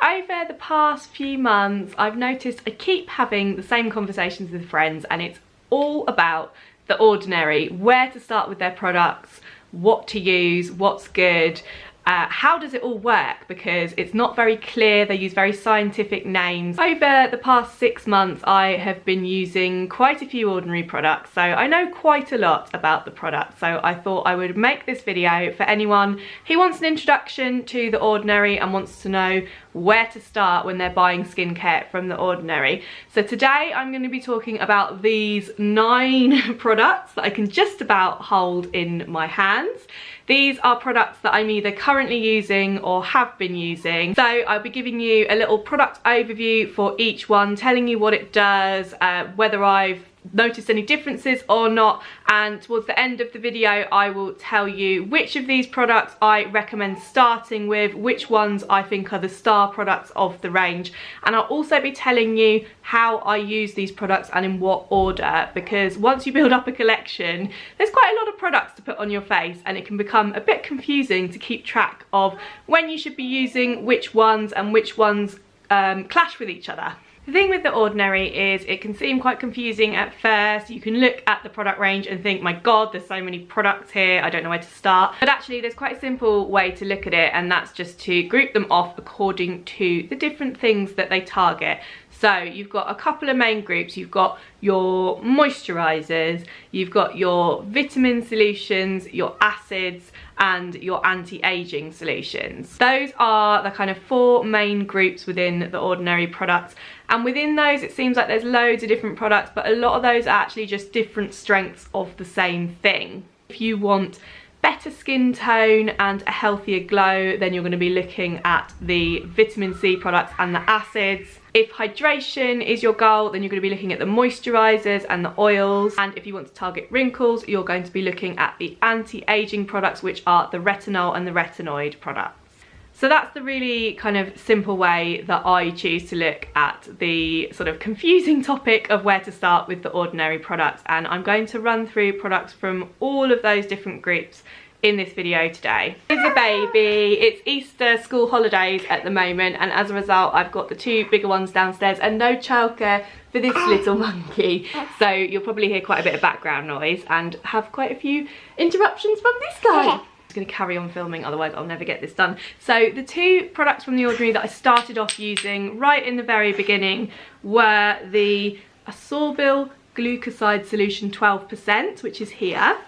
Over the past few months, I've noticed I keep having the same conversations with friends, and it's all about The Ordinary, where to start with their products, what to use, what's good, how does it all work, because it's not very clear. They use very scientific names. Over the past 6 months, I have been using quite a few Ordinary products, so I know quite a lot about the product. So I thought I would make this video for anyone who wants an introduction to The Ordinary and wants to know where to start when they're buying skincare from The Ordinary. So today I'm going to be talking about these 9 products that I can just about hold in my hands. These are products that I'm either currently using or have been using. So I'll be giving you a little product overview for each one, telling you what it does, whether I've noticed any differences or not, and towards the end of the video I will tell you which of these products I recommend starting with, which ones I think are the star products of the range, and I'll also be telling you how I use these products and in what order, because once you build up a collection there's quite a lot of products to put on your face and it can become a bit confusing to keep track of when you should be using which ones and which ones clash with each other. The thing with The Ordinary is it can seem quite confusing at first. You can look at the product range and think, my god, there's so many products here, I don't know where to start. But actually there's quite a simple way to look at it, and that's just to group them off according to the different things that they target. So you've got a couple of main groups. You've got your moisturisers, you've got your vitamin solutions, your acids, and your anti-aging solutions. Those are the kind of 4 main groups within The Ordinary products, and within those it seems like there's loads of different products, but a lot of those are actually just different strengths of the same thing. If you want better skin tone and a healthier glow, then you're going to be looking at the vitamin C products and the acids. If hydration is your goal, then you're going to be looking at the moisturisers and the oils. And if you want to target wrinkles, you're going to be looking at the anti-aging products, which are the retinol and the retinoid products. So that's the really kind of simple way that I choose to look at the sort of confusing topic of where to start with The Ordinary products. And I'm going to run through products from all of those different groups in this video today. Here's the baby. It's Easter school holidays at the moment, and as a result I've got the 2 bigger ones downstairs and no childcare for this little monkey. So you'll probably hear quite a bit of background noise and have quite a few interruptions from this guy. I'm going to carry on filming, otherwise I'll never get this done. So the 2 products from The Ordinary that I started off using right in the very beginning were the Ascorbyl Gluscoside solution 12%, which is here,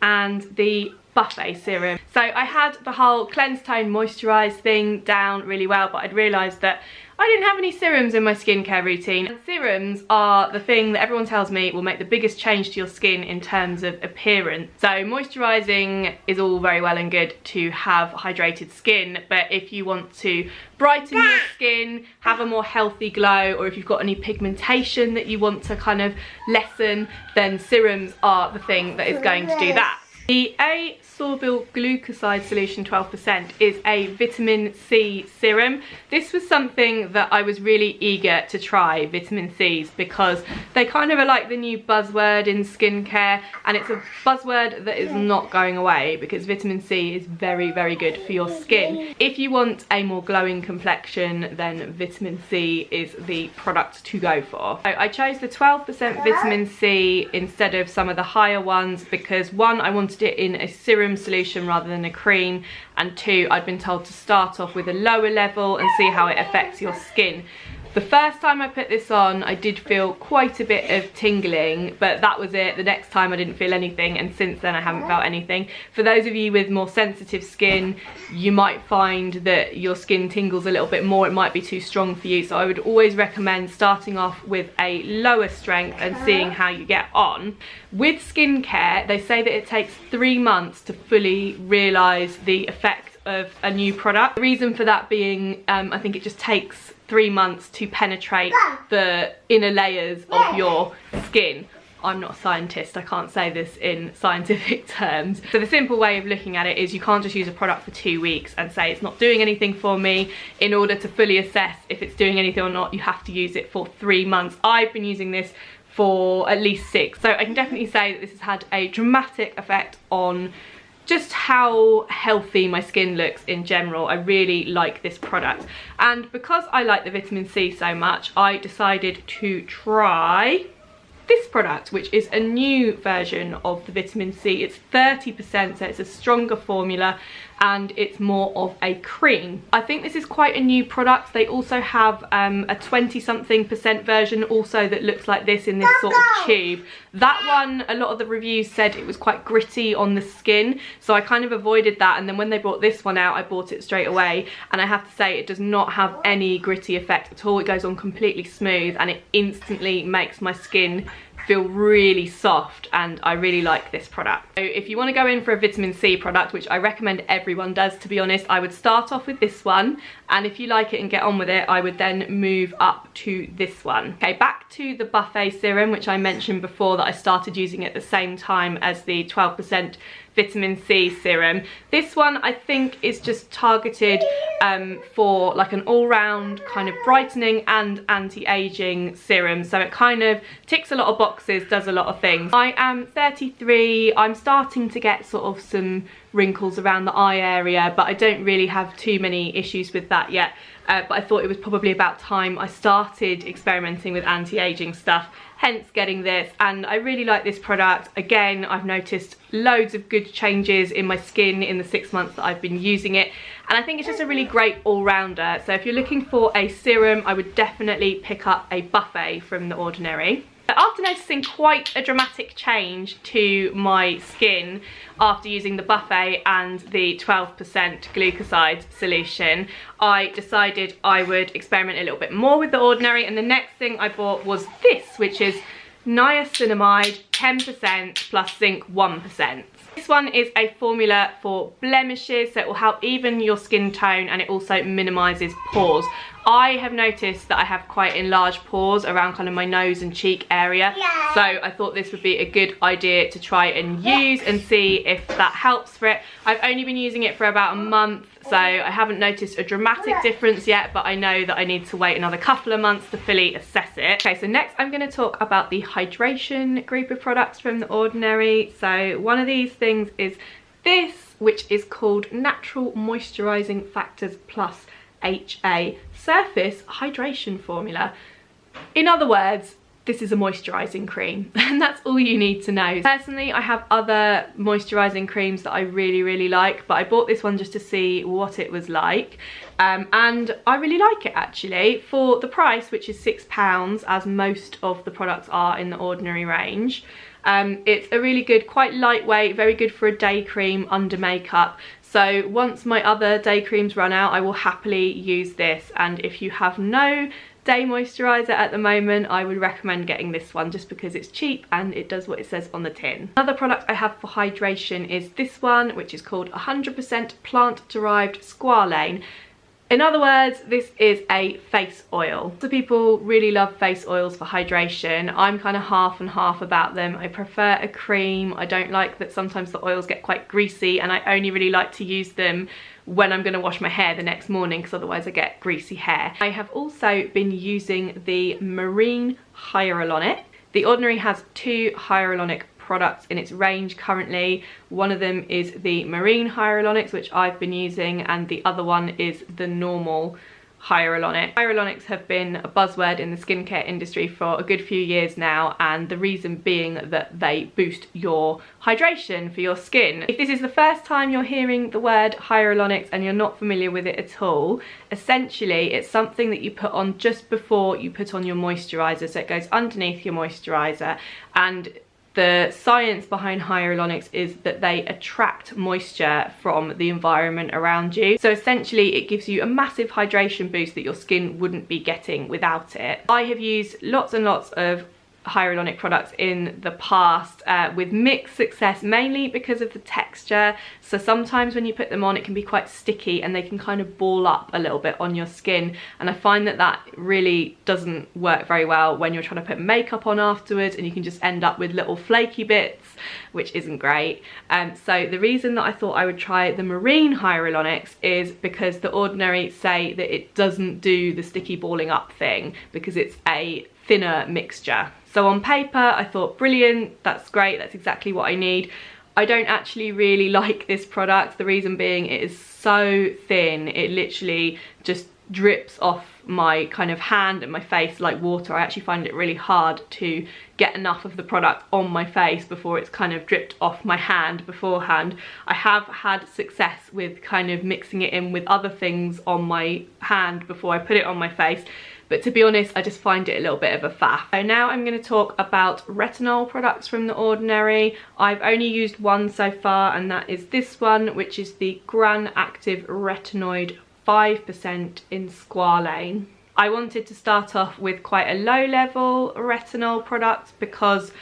and the Buffet serum. So I had the whole cleanse, tone, moisturise thing down really well, but I'd realised that I didn't have any serums in my skincare routine. And serums are the thing that everyone tells me will make the biggest change to your skin in terms of appearance. So moisturising is all very well and good to have hydrated skin, but if you want to brighten your skin, have a more healthy glow, or if you've got any pigmentation that you want to kind of lessen, then serums are the thing that is going to do that. The Ascorbyl Glucoside solution 12% is a vitamin C serum. This was something that I was really eager to try, vitamin C's, because they kind of are like the new buzzword in skincare, and it's a buzzword that is not going away because vitamin C is very, very good for your skin. If you want a more glowing complexion, then vitamin C is the product to go for. So I chose the 12% vitamin C instead of some of the higher ones because 1, I wanted it in a serum solution rather than a cream, and 2, I'd been told to start off with a lower level and see how it affects your skin. The first time I put this on, I did feel quite a bit of tingling, but that was it. The next time I didn't feel anything, and since then I haven't felt anything. For those of you with more sensitive skin, you might find that your skin tingles a little bit more. It might be too strong for you, so I would always recommend starting off with a lower strength and seeing how you get on. With skincare, they say that it takes 3 months to fully realise the effect of a new product. The reason for that being, I think it just takes 3 months to penetrate the inner layers of your skin. I'm not a scientist, I can't say this in scientific terms. So the simple way of looking at it is you can't just use a product for 2 weeks and say it's not doing anything for me. In order to fully assess if it's doing anything or not, you have to use it for 3 months. I've been using this for at least 6, so I can definitely say that this has had a dramatic effect on just how healthy my skin looks in general. I really like this product, and because I like the vitamin C so much, I decided to try this product, which is a new version of the vitamin C. It's 30%, so it's a stronger formula and it's more of a cream. I think this is quite a new product. They also have a 20-something% version also that looks like this in this sort of tube. That one, a lot of the reviews said it was quite gritty on the skin, so I kind of avoided that, and then when they brought this one out I bought it straight away, and I have to say it does not have any gritty effect at all. It goes on completely smooth and it instantly makes my skin feel really soft, and I really like this product. So if you want to go in for a vitamin C product, which I recommend everyone does, to be honest, I would start off with this one, and if you like it and get on with it, I would then move up to this one. Okay, back to the Buffet serum, which I mentioned before that I started using at the same time as the 12% vitamin C serum. This one I think is just targeted for like an all-round kind of brightening and anti-aging serum, so it kind of ticks a lot of boxes, does a lot of things. I am 33, I'm starting to get sort of some wrinkles around the eye area, but I don't really have too many issues with that yet. But I thought it was probably about time I started experimenting with anti-aging stuff, hence getting this, and I really like this product. Again, I've noticed loads of good changes in my skin in the 6 months that I've been using it, and I think it's just a really great all-rounder. So if you're looking for a serum, I would definitely pick up a Buffet from The Ordinary. After noticing quite a dramatic change to my skin after using the Buffet and the 12% glucoside solution, I decided I would experiment a little bit more with The Ordinary, and the next thing I bought was this, which is Niacinamide 10% plus Zinc 1%. This one is a formula for blemishes, so it will help even your skin tone and it also minimises pores. I have noticed that I have quite enlarged pores around kind of my nose and cheek area, so I thought this would be a good idea to try and use and see if that helps for it. I've only been using it for about a month, so I haven't noticed a dramatic difference yet, but I know that I need to wait another couple of months to fully assess it. Okay, so next I'm going to talk about the hydration group of products from The Ordinary. So one of these things is this, which is called Natural Moisturising Factors Plus HA Surface Hydration Formula. In other words, this is a moisturising cream, and that's all you need to know. Personally, I have other moisturising creams that I really like, but I bought this one just to see what it was like, and I really like it actually. For the price, which is £6, as most of the products are in the Ordinary range, it's a really good, quite lightweight, very good for a day cream under makeup. So once my other day creams run out, I will happily use this, and if you have no day moisturiser at the moment, I would recommend getting this one just because it's cheap and it does what it says on the tin. Another product I have for hydration is this one, which is called 100% plant-derived squalane. In other words, this is a face oil. So people really love face oils for hydration. I'm kind of half and half about them. I prefer a cream. I don't like that sometimes the oils get quite greasy, and I only really like to use them when I'm going to wash my hair the next morning, because otherwise I get greasy hair. I have also been using the Marine Hyarluronic. The Ordinary has 2 hyaluronic products in its range currently. One of them is the Marine Hyarluronics, which I've been using, and the other one is the normal hyaluronic. Hyaluronics have been a buzzword in the skincare industry for a good few years now, and the reason being that they boost your hydration for your skin. If this is the first time you're hearing the word hyaluronics and you're not familiar with it at all, essentially it's something that you put on just before you put on your moisturiser, so it goes underneath your moisturiser, and the science behind hyaluronics is that they attract moisture from the environment around you. So essentially it gives you a massive hydration boost that your skin wouldn't be getting without it. I have used lots and lots of hyaluronic products in the past with mixed success, mainly because of the texture. So sometimes when you put them on, it can be quite sticky and they can kind of ball up a little bit on your skin, and I find that that really doesn't work very well when you're trying to put makeup on afterwards, and you can just end up with little flaky bits, which isn't great. So the reason that I thought I would try the Marine Hyaluronics is because The Ordinary say that it doesn't do the sticky balling up thing because it's a thinner mixture. So on paper I thought brilliant, that's great, that's exactly what I need. I don't actually really like this product. The reason being it is so thin, it literally just drips off my kind of hand and my face like water. I actually find it really hard to get enough of the product on my face before it's kind of dripped off my hand beforehand. I have had success with kind of mixing it in with other things on my hand before I put it on my face, but to be honest, I just find it a little bit of a faff. So now I'm going to talk about retinol products from The Ordinary. I've only used one so far, and that is this one, which is the Granactive Retinoid 5% in squalane. I wanted to start off with quite a low level retinol product because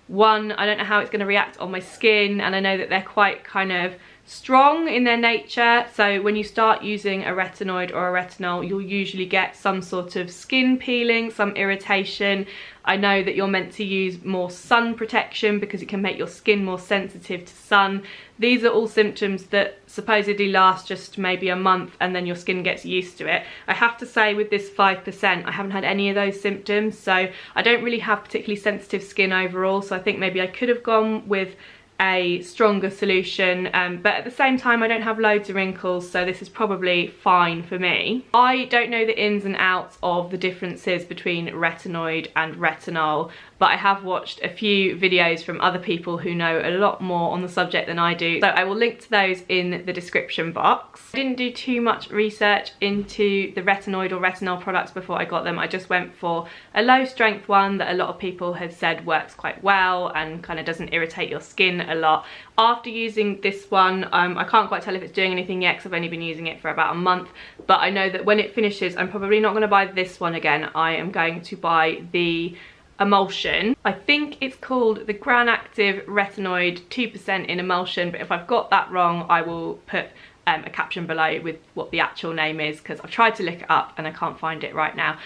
one, I don't know how it's going to react on my skin, and I know that they're quite kind of strong in their nature, so when you start using a retinoid or a retinol, you'll usually get some sort of skin peeling, some irritation. I know that you're meant to use more sun protection because it can make your skin more sensitive to sun. These are all symptoms that supposedly last just maybe a month and then your skin gets used to it. I have to say with this 5%, I haven't had any of those symptoms, so I don't really have particularly sensitive skin overall, so I think maybe I could have gone with a stronger solution, but at the same time I don't have loads of wrinkles, so this is probably fine for me. I don't know the ins and outs of the differences between retinoid and retinol, but I have watched a few videos from other people who know a lot more on the subject than I do, so I will link to those in the description box. I didn't do too much research into the retinoid or retinol products before I got them. I just went for a low strength one that a lot of people have said works quite well and kind of doesn't irritate your skin a lot. After using this one, I can't quite tell if it's doing anything yet because I've only been using it for about a month, but I know that when it finishes I'm probably not going to buy this one again. I am going to buy the emulsion. I think it's called the Granactive Retinoid 2% in emulsion, but if I've got that wrong I will put a caption below with what the actual name is, because I've tried to look it up and I can't find it right now.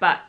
But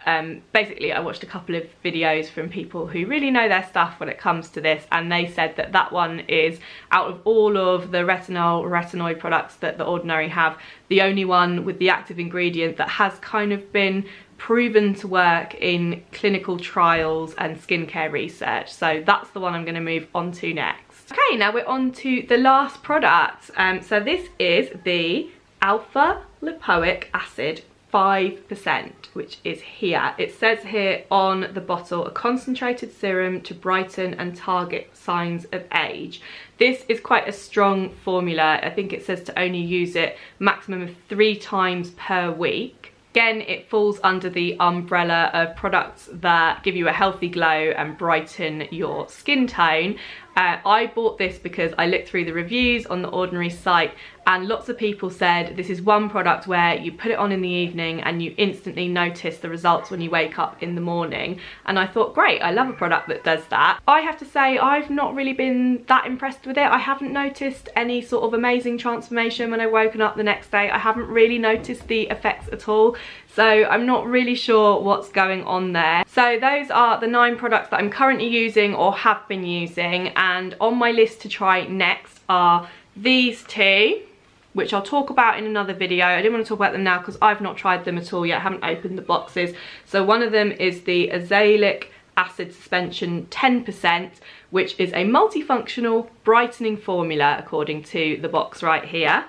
basically I watched a couple of videos from people who really know their stuff when it comes to this, and they said that that one is, out of all of the retinoid products that The Ordinary have, the only one with the active ingredient that has kind of been proven to work in clinical trials and skincare research. So that's the one I'm going to move on to next. Okay, now we're on to the last product. So this is the alpha lipoic acid 5%, which is here. It says here on the bottle, a concentrated serum to brighten and target signs of age. This is quite a strong formula. I think it says to only use it maximum of 3 times per week. Again, it falls under the umbrella of products that give you a healthy glow and brighten your skin tone. I bought this because I looked through the reviews on the Ordinary site, and lots of people said this is one product where you put it on in the evening and you instantly notice the results when you wake up in the morning. And I thought, great, I love a product that does that. I have to say I've not really been that impressed with it. I haven't noticed any sort of amazing transformation when I've woken up the next day. I haven't really noticed the effects at all. So I'm not really sure what's going on there. So those are the 9 products that I'm currently using or have been using, and on my list to try next are these 2, which I'll talk about in another video. I didn't want to talk about them now because I've not tried them at all yet. I haven't opened the boxes. So one of them is the azelaic acid suspension 10%, which is a multifunctional brightening formula according to the box right here.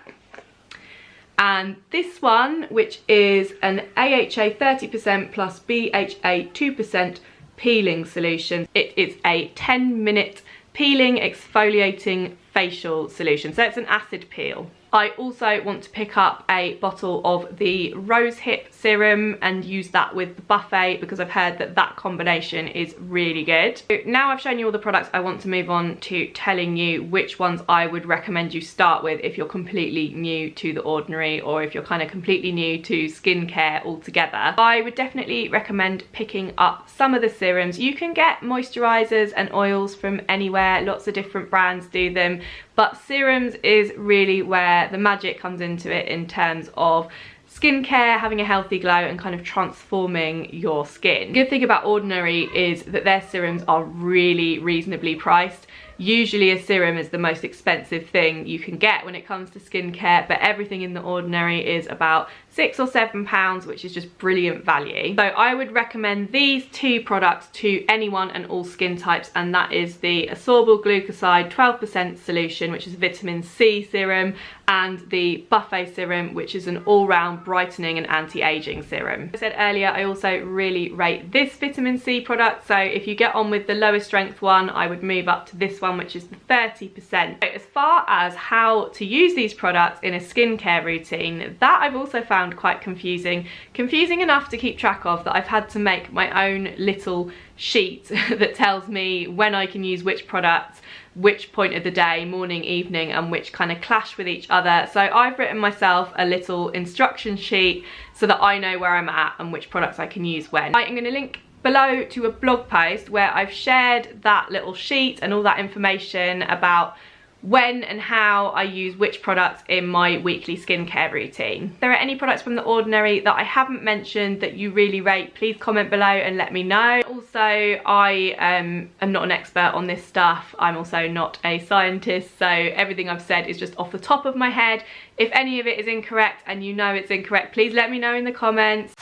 And this one, which is an AHA 30% plus BHA 2% peeling solution. It is a 10-minute peeling exfoliating facial solution. So it's an acid peel. I also want to pick up a bottle of the rose hip serum and use that with the buffet because I've heard that that combination is really good. So now I've shown you all the products, I want to move on to telling you which ones I would recommend you start with if you're completely new to The Ordinary, or if you're kind of completely new to skincare altogether. I would definitely recommend picking up some of the serums. You can get moisturisers and oils from anywhere, lots of different brands do them, but serums is really where the magic comes into it in terms of skincare, having a healthy glow and kind of transforming your skin. The good thing about Ordinary is that their serums are really reasonably priced. Usually a serum is the most expensive thing you can get when it comes to skincare, but everything in The Ordinary is about £6 or £7, which is just brilliant value. So I would recommend these two products to anyone and all skin types, and that is the Ascorbyl Glucoside 12% solution, which is a vitamin C serum, and the Buffet serum, which is an all-round brightening and anti-aging serum. As I said earlier, I also really rate this vitamin C product, so if you get on with the lower strength one, I would move up to this one, which is the 30%. So as far as how to use these products in a skincare routine, that I've also found quite confusing enough to keep track of that I've had to make my own little sheet that tells me when I can use which products, which point of the day, morning, evening, and which kind of clash with each other. So I've written myself a little instruction sheet so that I know where I'm at and which products I can use when. I'm going to link below to a blog post where I've shared that little sheet and all that information about when and how I use which products in my weekly skincare routine. If there are any products from The Ordinary that I haven't mentioned that you really rate, please comment below and let me know. Also, I am not an expert on this stuff. I'm also not a scientist, so everything I've said is just off the top of my head. If any of it is incorrect and you know it's incorrect, please let me know in the comments.